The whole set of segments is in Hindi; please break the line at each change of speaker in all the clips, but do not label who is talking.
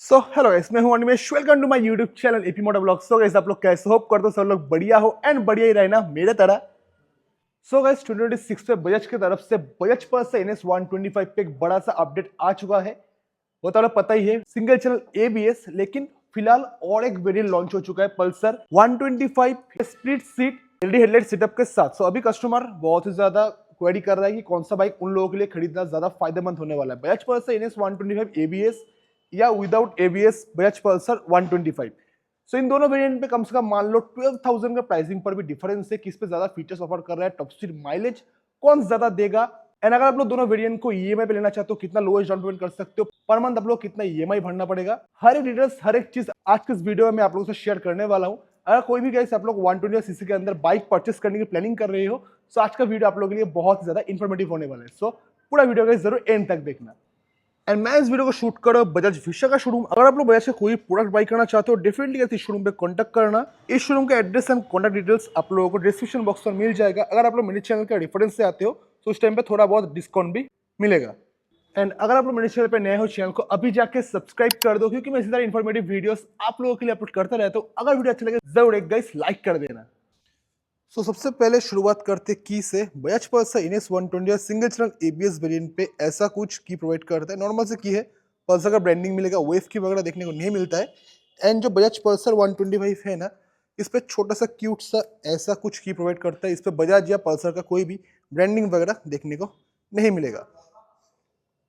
सो हेलो गाइस, मैं हूं Animesh. Welcome to my YouTube channel AP moto blog. So guys, आप लोग कैसे होप करते हो सब लोग बढ़िया हो एंड बढ़िया ही रहना मेरे तरह। सो गाइस, 2026 पे बजाज की तरफ से बजाज पल्सर से NS 125 पे एक बड़ा सा अपडेट आ चुका है। वो तो आपको पता ही है, सिंगल चैनल ABS। लेकिन फिलहाल और एक वेरिएंट लॉन्च हो चुका है Pulsar 125 split seat LED headlight setup के साथ। सो अभी कस्टमर बहुत ही ज्यादा क्वेरी कर रहा है कि कौन सा बाइक उन लोगों के लिए खरीदना ज्यादा फायदेमंद होने वाला है, बजाज पल्सर NS 125 ABS या विदाउट ABS बजाज पल्सर 125। सो इन दोनों वेरिएंट पे कम से कम मान लो 12,000 का प्राइसिंग पर भी डिफरेंस है। किस पे ज्यादा फीचर्स ऑफर कर रहा है, टॉप स्पीड माइलेज कौन ज्यादा देगा, एंड अगर आप लोग दोनों वेरिएंट को ईएमआई पे लेना चाहते हो कितना लोएस्ट डाउन पेमेंट कर सकते हो, पर मंथ आप लोग कितना ईएमआई भरना पड़ेगा, हर एक डिटेल्स हर एक चीज आज के इस वीडियो में आप लोगों से शेयर करने वाला हूं। अगर कोई भी गाइस आप लोग 120cc के अंदर बाइक परचेस करने की प्लानिंग कर रहे हो, तो आज का वीडियो आप लोगों के लिए बहुत ज्यादा इन्फॉर्मेटिव होने वाला है। सो पूरा वीडियो गाइस जरूर एंड तक देखना। एंड मैं इस वीडियो को शूट कर रहा हूं बजाज विशा का शोरूम। अगर आप लोग बजाज से कोई प्रोडक्ट बाई करना चाहते हो, डेफिनेटली इस शोरूम पे कांटेक्ट करना। इस शोरूम का एड्रेस एंड कांटेक्ट डिटेल्स आप लोगों को डिस्क्रिप्शन बॉक्स में मिल जाएगा। अगर आप लोग मेरे चैनल का रेफरेंस से आते हो तो उस टाइम पे थोड़ा बहुत डिस्काउंट भी मिलेगा। एंड अगर आप लोग मेरे चैनल पे नए हो, चैनल को अभी जाके सब्सक्राइब कर दो, क्योंकि मैं इसी तरह इन्फॉर्मेटिव वीडियोस आप लोगों के लिए अपलोड करता रहता हूँ। अगर वीडियो अच्छा लगे जरूर एक गाइस लाइक कर देना। सो सबसे पहले शुरुआत करते की से। Bajaj Pulsar NS 120 single channel ABS variant पे ऐसा कुछ की प्रोवाइड करता है। नॉर्मल से की है, पल्सर का ब्रांडिंग मिलेगा, वेव की वगैरह देखने को नहीं मिलता है। एंड जो बजाज पल्सर 125 है ना, इस पे छोटा सा क्यूट सा ऐसा कुछ की प्रोवाइड करता है। इस पे बजाज या पल्सर का कोई भी ब्रांडिंग वगैरह देखने को नहीं मिलेगा।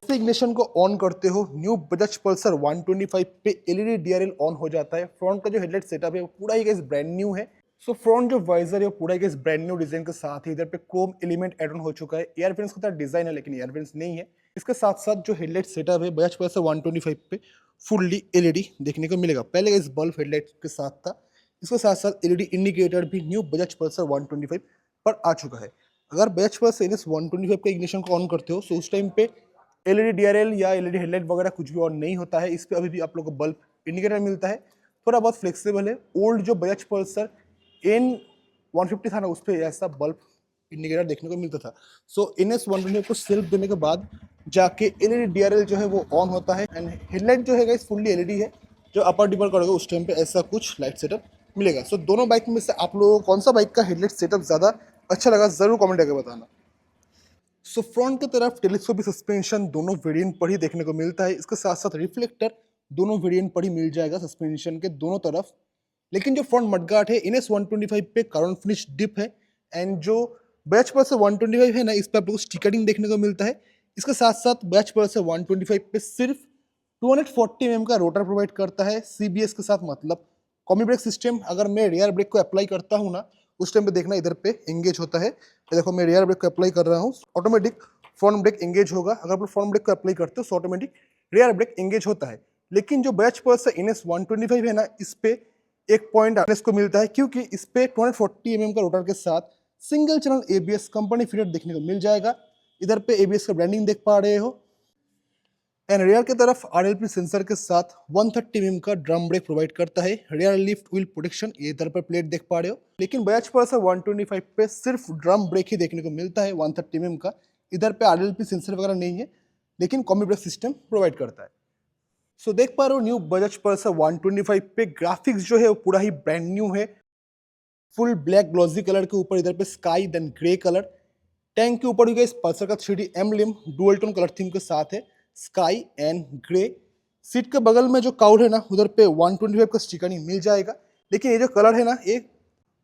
इग्निशन को ऑन करते हो, न्यू बजाज पल्सर 125 पे LED DRL ऑन हो जाता है। फ्रंट का जो हेडलाइट सेटअप है वो पूरा ही गाइस ब्रांड न्यू है। सो फ्रंट जो वाइजर है वो पूरा ही गाइस ब्रांड न्यू डिजाइन के साथ ही इधर पे क्रोम एलिमेंट एड ऑन हो चुका है। एयर वेंट्स का डिजाइन है लेकिन एयर वेंट्स नहीं है। इसके साथ साथ जो हेडलाइट सेटअप है बजाज पल्सर 125 पे फुल्ली LED देखने को मिलेगा। पहले इस बल्ब हेडलाइट के साथ था, इसके साथ साथ LED इंडिकेटर भी न्यू बजाज पल्सर 125 पर आ चुका है। अगर बजाज पल्सर NS 125 के इग्निशन को ऑन करते हो तो उस टाइम पे LED DRL या LED हेडलाइट वगैरह कुछ भी ऑन नहीं होता है। इस पे अभी भी आप लोग को बल्ब इंडिकेटर मिलता है, थोड़ा बहुत फ्लेक्सिबल है। ओल्ड जो बजाज पल्सर N150 था ना, उस पर ऐसा बल्ब इंडिकेटर देखने को मिलता था। सो NS 125 को सेल्फ देने के बाद जाके LED DRL जो है वो ऑन होता है। एंड हेडलाइट जो है गाइस फुल्ली LED है। जो अपर डिपर करोगे उस टाइम पे ऐसा कुछ लाइट सेटअप मिलेगा। सो दोनों बाइक में से आप लोगों को कौन सा बाइक का हेडलाइट सेटअप ज़्यादा अच्छा लगा जरूर कमेंट करके बताना। सो फ्रंट की तरफ टेलीस्कोपिक सस्पेंशन दोनों वेरिएंट पर ही देखने को मिलता है। इसके साथ साथ रिफ्लेक्टर दोनों वेरिएंट पर ही मिल जाएगा सस्पेंशन के दोनों तरफ। लेकिन जो फ्रंट मडगार्ड है NS 125 पे कार्बन फिनिश डिप है। एंड जो बजाज पल्सर 125 है ना, इस पर आप लोग को स्टिकरिंग देखने को मिलता है। इसके साथ साथ बजाज पल्सर 125 पे सिर्फ 240 mm का रोटर प्रोवाइड करता है CBS के साथ। मतलब कॉम्बी ब्रेक सिस्टम। अगर मैं रियर ब्रेक को अप्लाई करता हूँ ना, उस टाइम पे देखना इधर पे एंगेज होता है। ये देखो मैं रियर ब्रेक को अप्लाई कर रहा हूँ, ऑटोमेटिक फ्रंट ब्रेक एंगेज होगा। अगर आप फ्रंट ब्रेक को अप्लाई करते हो तो ऑटोमेटिक रियर ब्रेक एंगेज होता है। लेकिन जो बजाज पल्सर NS 125 है ना, इस पे एक पॉइंट आने को मिलता है, क्योंकि इस पे 240 mm का रोटर के साथ single channel ABS company fitted देखने को मिल जाएगा। इधर पे ABS का ब्रांडिंग देख पा रहे हो। एंड रियर की तरफ RLP सेंसर के साथ 130 mm का ड्रम ब्रेक प्रोवाइड करता है। रियर लिफ्ट व्हील प्रोटेक्शन ये इधर पर प्लेट देख पा रहे हो। लेकिन बजाज पल्सर 125 पे सिर्फ ड्रम ब्रेक ही देखने को मिलता है 130 mm का। इधर पे RLP सेंसर वगैरह नहीं है, लेकिन कॉम्बी ब्रेक सिस्टम प्रोवाइड करता है। सो देख पा रहे हो न्यू बजाज पल्सर 125 पे ग्राफिक्स जो है वो पूरा ही ब्रांड न्यू है। फुल ब्लैक ग्लॉसी कलर के ऊपर इधर पे sky then grey colour. Tank के ऊपर भी इस पल्सर का 3D emblem dual tone colour theme के साथ है, स्काई एंड ग्रे। सीट के बगल में जो काउल है ना, उधर पे 125 का स्टिकरिंग मिल जाएगा। लेकिन ये जो कलर है ना, ये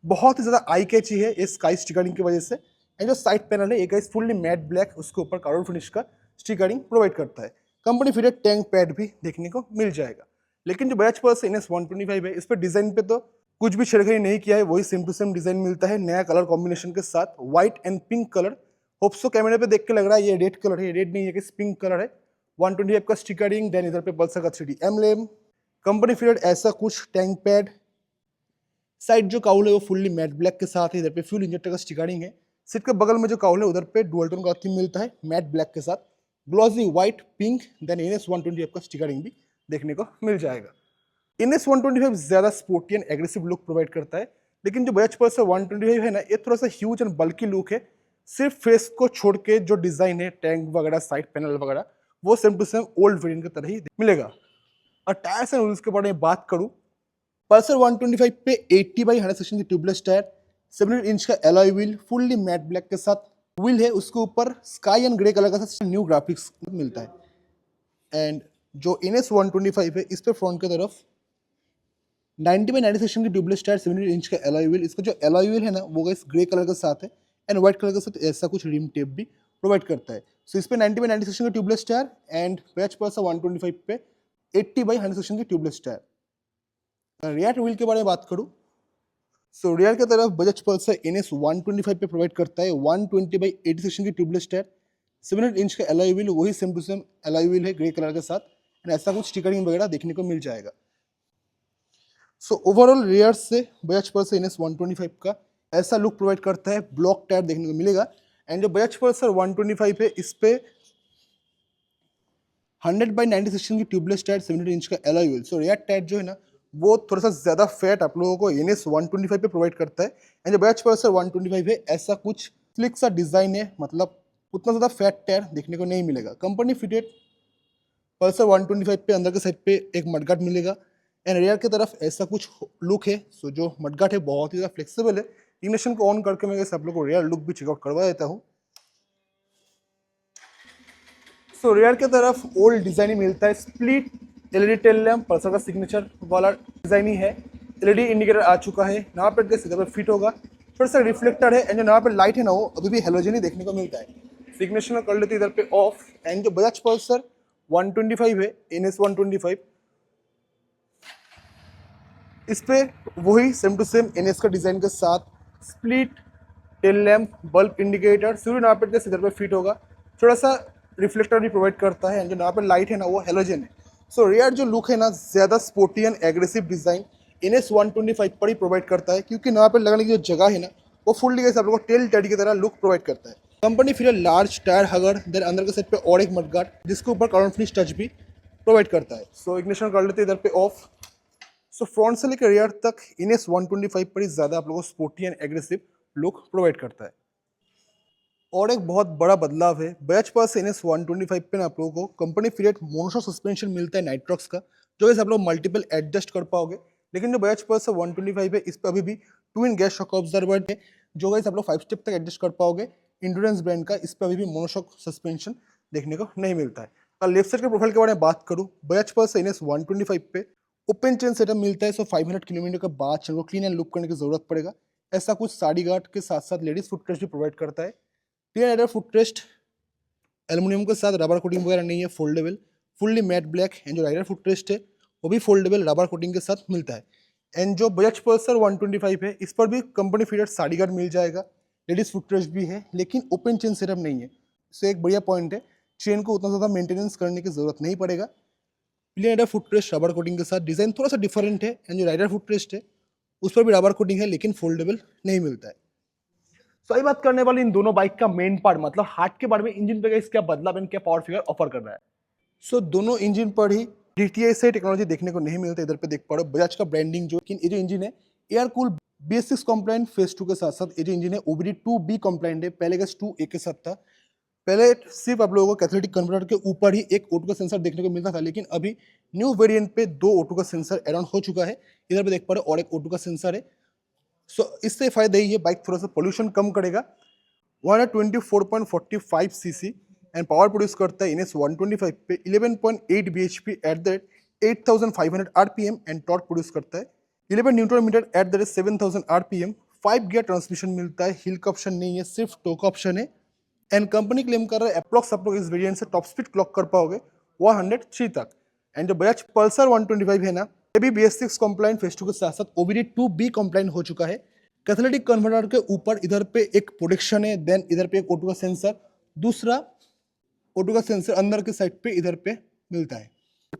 बहुत ही ज़्यादा आई कैची है ये स्काई स्टिकरिंग की वजह से। एंड जो साइड पैनल है, एक फुल्ली मैट ब्लैक, उसके ऊपर कार्बन फिनिश का स्टिकरिंग प्रोवाइड करता है। कंपनी फिटेड टैंक पैड भी देखने को मिल जाएगा। लेकिन जो बजाज पल्सर NS 125 है, इस पर डिजाइन पे तो कुछ भी छेड़खानी नहीं किया है, वही सेम टू सेम डिजाइन मिलता है नया कलर कॉम्बिनेशन के साथ, white and pink colour. Hope so कैमरे पे देख के लग रहा है ये रेड कलर है, रेड नहीं है कि पिंक कलर है। 125 का स्टिकरिंग, देन इधर पे पल्सर का 3D एम्ब्लेम, कंपनी फिटेड ऐसा कुछ टैंक पैड। साइड जो काउल है वो फुल्ली मैट ब्लैक के साथ है, इधर पे फ्यूल इंजेक्टर का स्टिकरिंग है। सीट के बगल में जो काउल है उधर पे डुअल टोन का थीम मिलता है मैट ब्लैक के साथ, glossy white pink, then NS 125 का स्टिकरिंग भी देखने को मिल जाएगा। NS 125 ज्यादा sporty and aggressive look provide करता है। लेकिन जो बजाज पल्सर 125 है ना, ये थोड़ा सा ह्यूज एंड बल्की लुक है। सिर्फ फेस को छोड़ के जो डिजाइन है, टैंक वगैरह साइड पैनल वगैरह, वो same to same old variant की तरह ही मिलेगा। और टायर्स एंड व्हील्स के बारे में बात करूं, पल्सर 125 पे 80 बाई 100 सेक्शन की ट्यूबलेस टायर, 7 इंच का alloy wheel, fully matte black के साथ व्हील है, उसके ऊपर स्काई एंड ग्रे कलर का न्यू ग्राफिक्स मिलता है। एंड जो NS 125 है, इस पे फ्रंट की तरफ 90 बाई 90 सेक्शन की ट्यूबलेस टायर, 7 इंच का एलॉय व्हील, इसका जो एलॉय व्हील है ना वो इस ग्रे कलर के साथ है एंड व्हाइट कलर के साथ ऐसा कुछ रिम टेप भी प्रोवाइड करता है। सो इस पे 90 बाई 90 सेक्शन की tubeless tyre and Bajaj Pulsar 125 पे 80 बाई 100 सेक्शन की ट्यूबलेस टायर। रियर व्हील के बारे में बात करूं, सो रियर की तरफ बजाज पल्सर NS 125 पे प्रोवाइड करता है 120 बाई 80 सेक्शन की ट्यूबलेस टायर, 7 इंच का एलॉय व्हील, वही same to same alloy wheel है ग्रे कलर के साथ एंड ऐसा कुछ स्टिकरिंग वगैरह देखने को मिल जाएगा। सो ओवरऑल रियर से बजाज पल्सर NS 125 का ऐसा लुक प्रोवाइड करता है, ब्लॉक टायर देखने को मिलेगा। एंड जो बजाज पल्सर 125 है, इस पे 100 बाई 90 सेक्शन की ट्यूबलेस टायर, 70 इंच का एलॉय व्हील। सो रियर टायर जो है ना वो थोड़ा सा ज्यादा फैट आप लोगों को NS 125 पे प्रोवाइड करता है। एंड जो बजाज पल्सर 125 है, ऐसा कुछ स्लिक सा डिजाइन है, मतलब उतना ज्यादा फैट टायर देखने को नहीं मिलेगा। कंपनी फिटेड पल्सर 125 पे अंदर के साइड पे एक मडगार्ड मिलेगा एंड रियर की तरफ ऐसा कुछ लुक है। सो जो मडगार्ड है बहुत ही ज़्यादा फ्लेक्सिबल है। इग्निशन को ऑन करके मैं आप लोग को रियर लुक भी चेकआउट करवा देता हूँ। सो रियर की तरफ ओल्ड डिजाइन ही मिलता है, split LED tail lamp, Pulsar का सिग्नेचर वाला डिजाइन ही है। LED इंडिकेटर आ चुका है, नंबर प्लेट के सीधे पे फिट होगा, थोड़ा सा रिफ्लेक्टर है एंड जो नंबर प्लेट लाइट है ना वो अभी भी हेलोजन ही देखने को मिलता है। सिग्नेचर कर लेते इधर पे ऑफ। एंड जो बजाज पल्सर 125 है, NS 125, इस पे वही सेम टू सेम NS का डिजाइन के साथ split tail lamp, bulb indicator, सूर्य नापेट के सीधे पे फिट होगा, थोड़ा सा रिफ्लेक्टर भी प्रोवाइड करता है एंड जो यहाँ पे लाइट है ना वो हेलोजन है। सो रियर जो लुक है ना ज्यादा sporty and aggressive design NS 125 पर ही प्रोवाइड करता है, क्योंकि यहाँ पे लगाने की जो जगह है ना वो फुल्ली कैसे आप लोगों को टेल टैडी की तरह लुक प्रोवाइड करता है। कंपनी फिर लार्ज टायर हगर, देन अंदर के साइड पे और एक मडगार्ड जिसके ऊपर कार्बन फिनिश टच भी प्रोवाइड करता है। सो इग्निशन कर लेते इधर पे ऑफ। सो फ्रंट से लेकर रियर तक NS 125 पर ही ज्यादा आप लोगों को sporty and aggressive look provide करता है। और एक बहुत बड़ा बदलाव है, बजाज पल्सर NS 125 पे ना आप लोगों को कंपनी फिटेड मोनोशॉक सस्पेंशन मिलता है नाइट्रॉक्स का, जो इसे आप लोग मल्टीपल एडजस्ट कर पाओगे। लेकिन जो बजाज पल्सर 125 है, इस पर अभी भी ट्विन गैस शॉक ऑब्जर्वर है, जो गाइस आप लोग 5 स्टेप तक एडजस्ट कर पाओगे। इंड्योरेंस ब्रांड का इस पर अभी भी मोनोशॉक सस्पेंशन देखने को नहीं मिलता है। और लेफ्ट साइड के प्रोफाइल के बारे में बात करूँ, बजाज पल्सर NS 125 पे ओपन चेन सेटअप मिलता है। सो 500 किलोमीटर के बाद चेन को क्लीन एंड लुक करने की जरूरत पड़ेगा। ऐसा कुछ साड़ी गार्ड के साथ साथ लेडीज फुट रेस्ट भी प्रोवाइड करता है। टीयर एडर फुट रेस्ट एल्यूमिनियम के साथ, रबर कोटिंग वगैरह नहीं है, foldable, fully matte black. And जो राइडर फुट रेस्ट है वो भी फोल्डेबल रबर कोटिंग के साथ मिलता है। एंड जो बजाज पल्सर 125 है, इस पर भी कंपनी फिटेड साड़ी गार्ड मिल जाएगा, लेडीज फुट रेस्ट भी है, लेकिन ओपन चेन सेटअप नहीं है। इससे एक बढ़िया पॉइंट है, चेन को उतना ज़्यादा मेंटेनेंस करने की जरूरत नहीं पड़ेगा। Plain rider foot rest rubber coating के साथ, डिजाइन थोड़ा सा डिफरेंट है। एंड जो राइडर फुट रेस्ट है उस पर भी रबर कोटिंग है, लेकिन फोल्डेबल नहीं मिलता है। सही बात करने वाली इन दोनों बाइक का मेन पार्ट मतलब हार्ट के बारे में, इंजन पे क्या बदलाव क्या पावर फिगर ऑफर कर रहा है। सो दोनों इंजन पर ही DTI से टेक्नोलॉजी देखने को नहीं मिलता। इधर पे देख पा रहे हो बजाज का ब्रांडिंग, जो कि ये जो इंजन है air cool BS6 complaint phase 2 के साथ साथ ये जो इंजन है OBD2B कंप्लाइंट है। पहले का 2A के साथ था। पहले सिर्फ आप लोगों को कैथोलिटिक कन्वर्टर के ऊपर ही एक O2 का सेंसर देखने को मिलता था, लेकिन अभी न्यू वेरिएंट पे 2 O2 का सेंसर एड ऑन हो चुका है। इधर पे देख पा रहे हो और एक O2 का सेंसर है। सो इससे फायदा यही है, बाइक थोड़ा सा पोल्यूशन कम करेगा। 124.45 सीसी एंड पावर प्रोड्यूस करता है NS 125 पे 11.8 bhp at the 8500 RPM and torque produce करता है 11 newton metre at the 7000 RPM। 5 gear transmission मिलता है, हिल का ऑप्शन नहीं है, सिर्फ टो का ऑप्शन है। एंड कंपनी क्लेम कर रहा है अप्रॉक्स आप लोग इस वेरिएंट से टॉप स्पीड क्लॉक कर पाओगे 103 तक। एंड जो बजाज पल्सर 125 है ना, ये भी BS6 कंप्लाइंट फेज 2 के साथ साथ OBD2B कंप्लाइंट हो चुका है। कैथोलिटिक कन्वर्टर के ऊपर इधर पे एक प्रोटेक्शन है, देन इधर पे एक O2 का सेंसर, दूसरा O2 का सेंसर अंदर के साइड पे इधर पे मिलता है।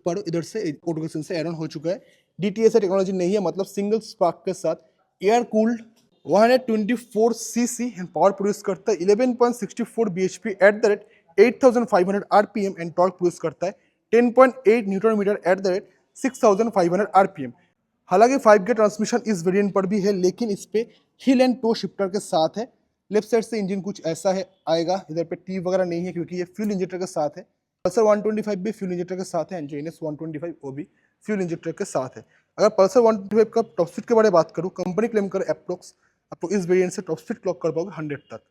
पर इधर से O2 का सेंसर एड ऑन हो चुका है। DTS टेक्नोलॉजी नहीं है, मतलब सिंगल स्पार्क के साथ air cooled 124 cc and power produce करता है 11.64 bhp at the rate 8500 RPM and torque produce करता है 10.8 newton metre at the rate 6500 RPM। हालांकि 5 गियर ट्रांसमिशन इस वेरिएंट पर भी है, लेकिन इस पे हिल एंड टो शिफ्टर के साथ है। लेफ्ट साइड से इंजन कुछ ऐसा है आएगा, इधर पे टी वगैरह नहीं है क्योंकि ये फ्यूल इंजेक्टर के साथ है। पल्सर 125 भी फ्यूल इंजेक्टर के साथ है एंड NS 125 वो भी फ्यूल इंजेक्टर के साथ है। अगर पल्सर 125 का टॉप स्पीड के बारे में बात करूँ, कंपनी क्लेम कर अप्रोक्स आपको इस वेरिएंट से टॉप स्पीड क्लॉक कर पाओगे 100 तक।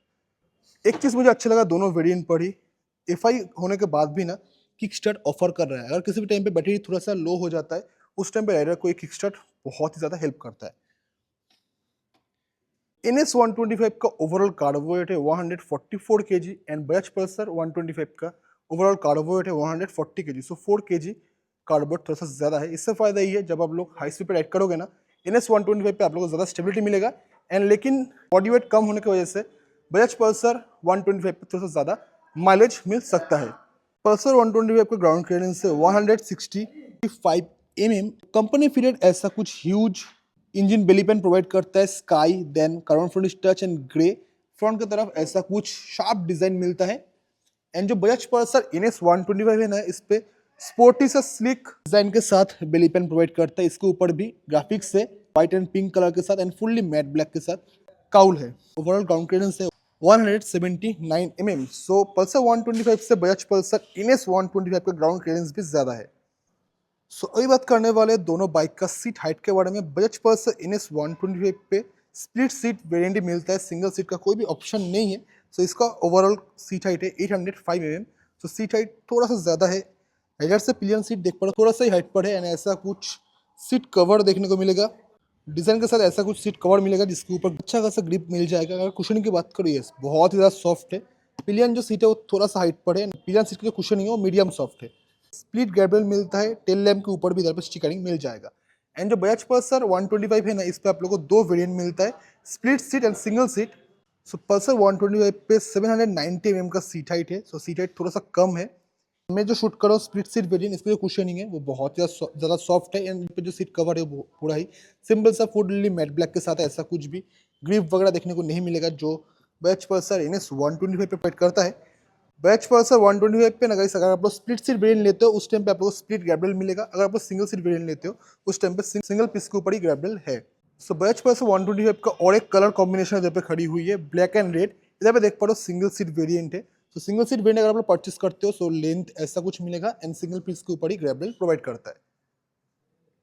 एक चीज़ मुझे अच्छा लगा दोनों वेरिएंट पर ही, एफआई होने के बाद भी ना किक स्टार्ट ऑफर कर रहा है। अगर किसी भी टाइम पे बैटरी थोड़ा सा लो हो जाता है, उस टाइम पे राइडर को एक किक स्टार्ट बहुत ही ज़्यादा हेल्प करता है। NS 125 का ओवरऑल कार्बो वेट है 144 kg एंड बजाज पल्सर 125 का ओवरऑल कार्बो वेट है 140 kg। सो 4 kg कार्बो थोड़ा सा ज़्यादा है। इससे फायदा ये है जब आप लोग हाई स्पीड पे राइड करोगे ना, NS 125 पे आप लोगों को ज़्यादा स्टेबिलिटी मिलेगा एंड लेकिन बॉडी वेट कम होने की वजह से बजाज पल्सर 125 पे थोड़ा सा ज़्यादा माइलेज मिल सकता है। पल्सर 125 का ग्राउंड क्लियरेंस है 165 mm। कंपनी फिटेड ऐसा कुछ huge engine belly pan provide करता है, sky then carbon finish touch and grey. Front की तरफ ऐसा कुछ शार्प डिजाइन मिलता है एंड जो बजाज पल्सर NS 125 है ना, इस पे स्पोर्टी सा स्लिक डिजाइन के साथ बेली पैन प्रोवाइड करता है। इसके ऊपर भी ग्राफिक्स है व्हाइट एंड पिंक कलर के साथ एंड फुल्ली मैट ब्लैक के साथ काउल है। ओवरऑल ग्राउंड क्लियरेंस है 179 mm। सो पल्सर 125 से बजाज पल्सर NS 125 का ग्राउंड क्लियरेंस भी ज्यादा है। सो अभी बात करने वाले दोनों बाइक का सीट हाइट के बारे में। बजाज पल्सर NS 125 पे स्प्लिट सीट वेरिएंट मिलता है, सिंगल सीट का कोई भी ऑप्शन नहीं है। सो इसका ओवरऑल सीट हाइट है 805 mm। सो सीट हाइट थोड़ा सा ज़्यादा है, राइडर से पिलियन सीट देख पा रहे थोड़ा सा ही हाइट पर है एंड ऐसा कुछ सीट कवर देखने को मिलेगा। डिज़ाइन के साथ ऐसा कुछ सीट कवर मिलेगा जिसके ऊपर अच्छा खासा ग्रिप मिल जाएगा। अगर कुशनिंग की बात करूँ, यस बहुत ही ज़्यादा सॉफ्ट है। पिलियन जो सीट है वो थोड़ा सा हाइट पर है, पिलियन सीट की जो कुशनिंग है वो मीडियम सॉफ्ट है। स्प्लिट गैब्रियल मिलता है, टेल लैम्प के ऊपर भी इधर पे स्टिकरिंग मिल जाएगा। एंड जो बजाज पल्सर 125 है ना, इस पे आप लोगों को दो वेरिएंट मिलता है, split seat and single seat. So Pulsar 125 पे 790 mm का सीट हाइट है। सो सीट हाइट थोड़ा सा कम है। मैं जो शूट कर रहा हूँ स्प्लिट सीट वेरिएंट, इसकी जो कुशनिंग है वो बहुत ज़्यादा सॉफ्ट है एंड पे जो सीट कवर है वो पूरा ही सिंपल सा फुल्ली मैट ब्लैक के साथ है। ऐसा कुछ भी ग्रिप वगैरह देखने को नहीं मिलेगा जो बजाज पल्सर NS 125 पे प्रोवाइड करता है। बजाज पल्सर 125 पे ना गाइस, अगर आप लोग स्प्लिट सीट वेरिएंट लेते हो उस टाइम पे आप लोग को स्प्लिट ग्रैबल मिलेगा। अगर आप लोग सिंगल सीट वेरिएंट लेते हो उस टाइम पे सिंगल पीस के ऊपर ही ग्रैबल है। सो बजाज पल्सर 125 का और एक कलर कॉम्बिनेशन इधर पे खड़ी हुई है, ब्लैक एंड रेड। इधर पे देख पा रहे हो सिंगल सीट वेरिएंट है। तो सिंगल सीट वेरिएंट अगर आप लोग परचेस करते हो सो लेंथ ऐसा कुछ मिलेगा एंड सिंगल पीस के ऊपर ही ग्रैबल प्रोवाइड करता है।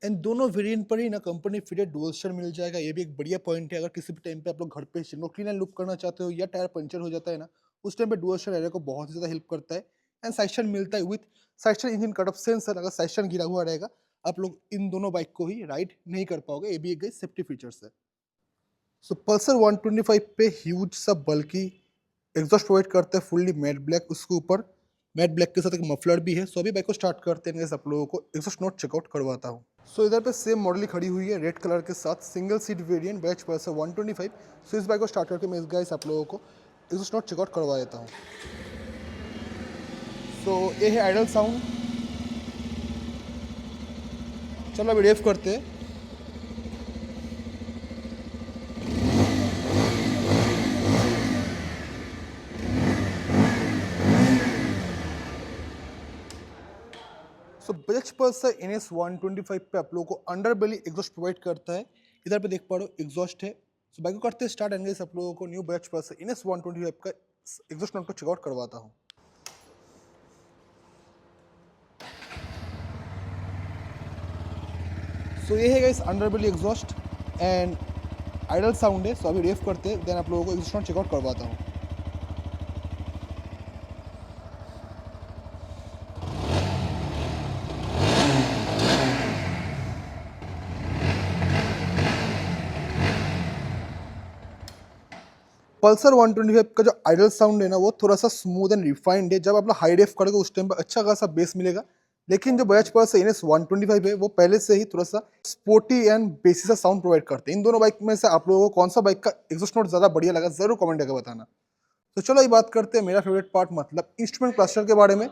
एंड दोनों वेरिएंट पर ही ना कंपनी फिटेड डुअल स्टार मिल जाएगा। ये भी एक बढ़िया पॉइंट है। अगर किसी भी टाइम पे आप लोग घर पे क्लीन एंड लुक करना चाहते हो या टायर पंचर हो जाता है ना, उस टाइम पे डुअल स्टार एरिया को बहुत ही ज़्यादा हेल्प करता है। एंड साइड स्टैंड मिलता है with side stand engine cut off sensor. अगर साइड स्टैंड गिरा हुआ रहेगा आप लोग इन दोनों बाइक को ही राइड नहीं कर पाओगे। ये भी एक सेफ्टी फीचर्स है। सो पल्सर 125 पे ह्यूज सा बल्कि एग्जॉस्ट प्रोवाइड करता है फुल्ली मैट ब्लैक, उसके ऊपर मैट ब्लैक के साथ एक मफलर भी है। सो अभी बाइक को स्टार्ट करते हैं, आप लोगों को एग्जॉस्ट नोट चेकआउट करवाता हूँ। सो इधर पे सेम मॉडल ही खड़ी हुई है रेड कलर के साथ, single seat variant Bajaj Pulsar 125। सो इस बाइक को स्टार्ट करके मैं इस गाइस आप लोगों को एग्जॉस्ट नोट चेकआउट करवा देता हूँ। सो ये है आइडल साउंड। चलो अभी रेफ करते हैं। सो बजाज पल्सर NS 125 पे आप लोगों को अंडर बेली एग्जॉस्ट प्रोवाइड करता है। इधर पे देख पा रहे हो एग्जॉस्ट है। सो बाइक को करते हैं स्टार्ट एंड गाइस आप लोगों को न्यू बजाज पल्सर NS 125 का एग्जॉस्ट नोट को चेकआउट करवाता हूँ। सो ये है guys under belly exhaust and idle sound है। सो अभी रेफ करते हैं देन आप लोगों को एग्जॉस्ट नोट चेकआउट करवाता हूँ। पल्सर 125 का जो आइडल साउंड है ना वो थोड़ा सा स्मूथ एंड रिफाइंड है। जब आप लोग हाई रेफ करोगे उस टाइम पर अच्छा खासा बेस मिलेगा। लेकिन जो बजाज पल्सर NS 125 है वो पहले से ही थोड़ा सा स्पोर्टी एंड बेसी सा साउंड प्रोवाइड करते हैं। इन दोनों बाइक में से आप लोगों को कौन सा बाइक का एग्जॉस्ट नोट ज़्यादा बढ़िया लगा जरूर कमेंट करके बताना। तो चलो ये बात करते हैं मेरा फेवरेट पार्ट मतलब इंस्ट्रूमेंट क्लस्टर के बारे में।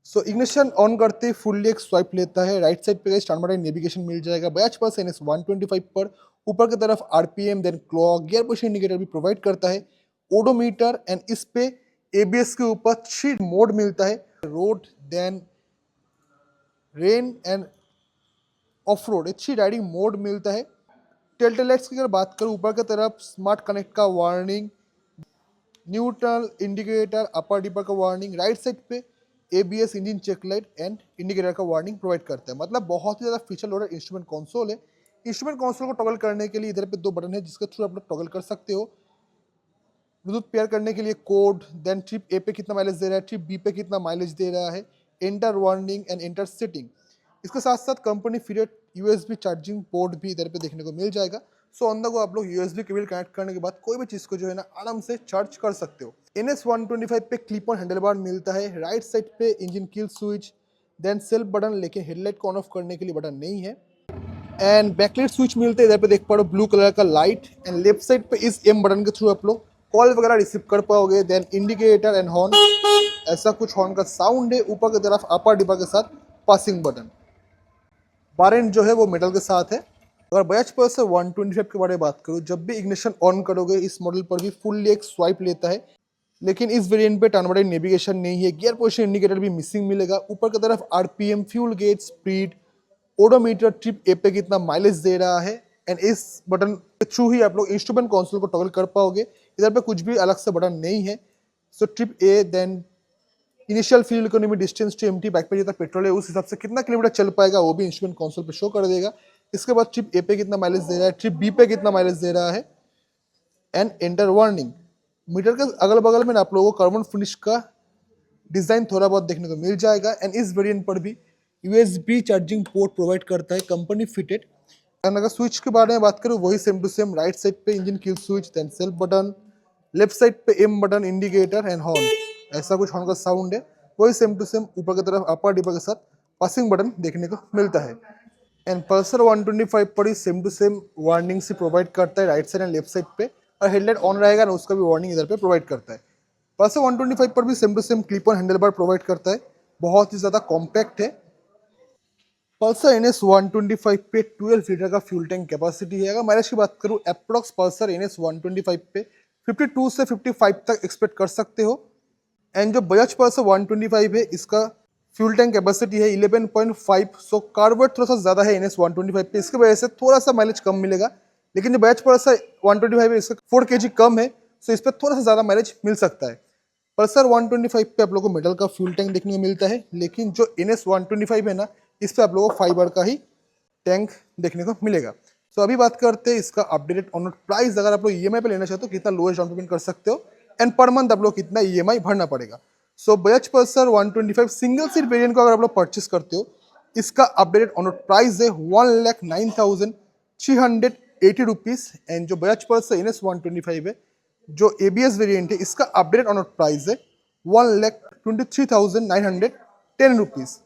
सो इग्निशन ऑन करते ही फुल्ली एक स्वाइप लेता है। राइट साइड पे स्टैंडर्ड नेविगेशन मिल जाएगा। बजाज पल्सर NS 125 पर ऊपर की तरफ RPM then clock gear position indicator भी प्रोवाइड करता है, ओडोमीटर एंड इस पे ABS के ऊपर 3 मोड मिलता है, road then rain and off road, 3 riding mode मिलता है। टेल लाइट्स की अगर बात करूँ ऊपर की तरफ स्मार्ट कनेक्ट का warning, neutral indicator, upper dipper का वार्निंग। राइट साइड पे ABS engine check light and indicator का वार्निंग प्रोवाइड करता है। मतलब बहुत ही ज़्यादा फीचर लोडेड इंस्ट्रूमेंट कंसोल है। इंस्ट्रूमेंट कंसोल को टॉगल करने के लिए इधर पे 2 बटन है जिसके थ्रू आप लोग टॉगल कर सकते हो। ब्लूटूथ पेयर करने के लिए कोड, देन ट्रिप ए पे कितना माइलेज दे रहा है, ट्रिप बी पे कितना माइलेज दे रहा है, enter warning and enter setting. इसके साथ साथ company fitted USB charging port भी इधर पे देखने को मिल जाएगा। सो ऑन द गो आप लोग USB केबल कनेक्ट करने के बाद कोई भी चीज़ को जो है ना आराम से चार्ज कर सकते हो। NS125 पे क्लिप ऑन हैंडल बार मिलता है। राइट साइड पे engine kill switch, then self button, लेकिन हेडलाइट को ऑन ऑफ करने के लिए बटन नहीं है। एंड बैकलाइट स्विच मिलते हैं, इधर पे देख पा रहे हो ब्लू कलर का लाइट। एंड लेफ्ट साइड पे इस M बटन के थ्रू आप लोग कॉल वगैरह रिसीव कर पाओगे। देन इंडिकेटर एंड हॉर्न, ऐसा कुछ हॉर्न का साउंड है। ऊपर की तरफ अपर डिब्बा के साथ पासिंग बटन। बारेंट जो है वो मेटल के साथ है। अगर बजाज पल्सर 125 के बारे में बात करूँ, जब भी इग्निशन ऑन करोगे इस मॉडल पर भी फुल्ली एक स्वाइप लेता है, लेकिन इस वेरिएंट पे टर्न बाय नेविगेशन नहीं है। गियर पोजीशन इंडिकेटर भी मिसिंग मिलेगा। ऊपर की तरफ RPM, fuel gauge, speed, odometer, trip ए पे कितना माइलेज दे रहा है। एंड इस बटन के थ्रू ही आप लोग इंस्ट्रूमेंट कंसोल को टॉगल कर पाओगे। इधर पे कुछ भी अलग से बटन नहीं है। So trip A, then initial fuel economy, distance to empty, back पे जितना पेट्रोल है उस हिसाब से कितना किलोमीटर चल पाएगा वो भी इंस्ट्रूमेंट कंसोल पे शो कर देगा। इसके बाद ट्रिप ए पे कितना माइलेज दे रहा है, ट्रिप बी पे कितना माइलेज दे रहा है, एंड एंटर वार्निंग। मीटर के अगल बगल में आप लोगों को कार्बन फिनिश का डिजाइन थोड़ा बहुत देखने को मिल जाएगा। एंड इस वेरिएंट पर भी USB चार्जिंग पोर्ट प्रोवाइड करता है, कंपनी फिटेड। एंड अगर स्विच के बारे में बात करूँ, वही same to same. Right side पे engine kill switch, then self button, left side पे M button, indicator and horn, ऐसा कुछ हॉर्न का साउंड है। वही सेम टू सेम ऊपर की तरफ अपर डिब्बा के साथ पासिंग बटन देखने को मिलता है। एंड पल्सर 125 पर ही सेम टू सेम वार्निंग से प्रोवाइड करता है right side and left side पे। और हेडलाइट ऑन रहेगा ना, उसका भी वार्निंग इधर पे प्रोवाइड करता है। पल्सर 125 पर भी same to same clip on handle bar provide करता है। बहुत ही ज़्यादा कॉम्पैक्ट है। पल्सर NS125 पे 12 लीटर का फ्यूल टैंक कैपेसिटी है। अगर माइलेज की बात करूँ, अप्रॉक्स पल्सर NS125 पे 52 से 55 तक एक्सपेक्ट कर सकते हो। एंड जो बजाज पल्सर 125 है, इसका फ्यूल टैंक कैपेसिटी है 11.5। सो कार्बोरेट थोड़ा सा ज़्यादा है NS125 पे, इसकी वजह से थोड़ा सा माइलेज कम मिलेगा। लेकिन जो बजाज पल्सर 125 है, इसका 4 kg कम है, सो इस पर थोड़ा सा ज़्यादा माइलेज मिल सकता है। पल्सर 125 पे आप लोगों को मेटल का फ्यूल टैंक देखने को मिलता है, लेकिन जो NS125 है ना, इस पे आप लोगों को फाइबर का ही टैंक देखने को मिलेगा। सो अभी बात करते हैं इसका अपडेटेड ऑन रोड प्राइस। अगर आप लोग EMI पे लेना चाहते हो, कितना लोएस्ट डाउन पेमेंट कर सकते हो, एंड पर मंथ आप लोग कितना EMI भरना पड़ेगा। So Bajaj Pulsar 125 single seat variant को अगर आप लोग परचेस करते हो, इसका अपडेटेड ऑन रोड प्राइस है 1,09,380 रुपीज़। एंड जो बजाज पल्सर NS125 है, जो ABS वेरिएंट है, इसका अपडेटेड ऑन रोड प्राइस है 1,23,910 रुपीज़।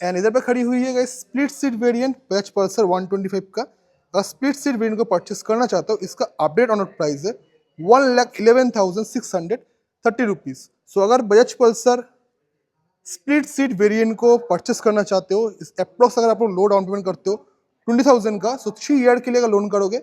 एंड इधर पे खड़ी हुई है split seat variant Bajaj Pulsar 125 का। अगर स्प्लिट सीट वेरिएंट को परचेस करना चाहते हो, इसका अपडेट ऑन रोड प्राइस है 1,11,630 रुपीज़। सो अगर Bajaj Pulsar split seat variant को परचेस करना चाहते हो, इस अप्रॉक्स अगर आप लोग लो डाउन पेमेंट करते हो 20,000 का, सो 3 ईयर के लिए अगर लोन करोगे,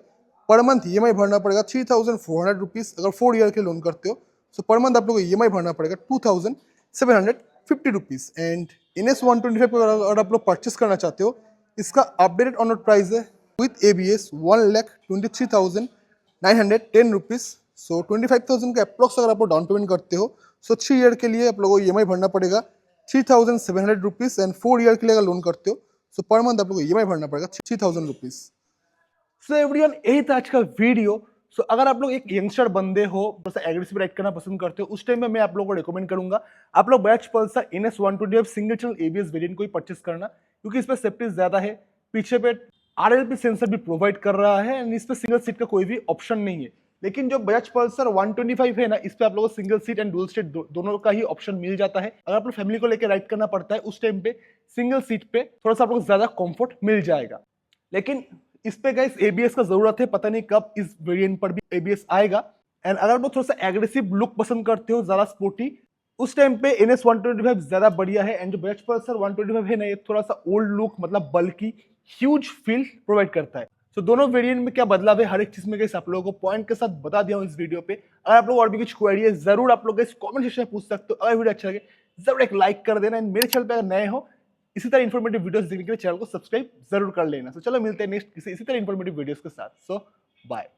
पर मंथ EMI भरना पड़ेगा 3,400 रुपीज़। अगर 4 ईयर के लोन करते हो, सो पर मंथ आप लोग को EMI भरना पड़ेगा 2,750 रुपीज़। एंड NS125 को अगर आप लोग परचेस करना चाहते हो, इसका अपडेटेड ऑन रोड प्राइस है विथ ABS 1,23,910 रुपीज़। सो 25,000 का अप्रॉक्स अगर आप लोग डाउन पेमेंट करते हो, सो 3 ईयर के लिए आप लोगों को EMI भरना पड़ेगा 3,700 रुपीज़। एंड 4 ईयर के लिए अगर लोन करते हो, सो पर मंथ आप लोग को EMI भरना पड़ेगा 3,000 रुपीज़। सो एवरीवन, यही था आज का वीडियो। सो अगर आप लोग एक यंगस्टर बंदे हो, थोड़ा सा एग्रेसिव राइड करना पसंद करते हो, उस टाइम में मैं आप लोगों को रिकमेंड करूंगा आप लोग Bajaj Pulsar NS125 single channel ABS variant को ही परचेस करना, क्योंकि इस पर सेफ्टी ज्यादा है। पीछे पे RLP सेंसर भी प्रोवाइड कर रहा है, एंड इस पर सिंगल सीट का कोई भी ऑप्शन नहीं है। लेकिन जो बजाज पल्सर 125 है ना, इस पे आप लोगों को single seat and dual seat दोनों का ही ऑप्शन मिल जाता है। अगर आप लोग फैमिली को लेकर राइड करना पड़ता है, उस टाइम पे सिंगल सीट पे थोड़ा सा आप लोग ज्यादा कंफर्ट मिल जाएगा। लेकिन इस पे गाइस ABS का जरूरत है, पता नहीं कब इस वेरिएंट पर भी ABS आएगा। एंड अगर आप थोड़ा सा एग्रेसिव लुक पसंद करते हो, ज्यादा स्पोर्टी, उस टाइम पे NS125 ज्यादा बढ़िया है। एंड जो बजाज पल्सर 125 है ना, ये थोड़ा सा ओल्ड लुक, मतलब बल्कि ह्यूज फील प्रोवाइड करता है। तो दोनों वेरिएंट में क्या बदलाव है, हर एक चीज में गाइस आप लोगों को पॉइंट के साथ बता दिया हूं इस वीडियो पे। अगर आप लोग और भी कुछ क्वेरी है, जरूर आप लोग कमेंट सेक्शन में पूछ सकते हो। अगर वीडियो अच्छा लगे जरूर एक लाइक कर देना। एंड मेरे चैनल पे अगर नए हो, इसी तरह इन्फॉर्मेटिव वीडियोस देखने के लिए चैनल को सब्सक्राइब जरूर कर लेना। सो चलो मिलते हैं नेक्स्ट इसी तरह इन्फॉर्मेटिव वीडियोस के साथ। सो बाय।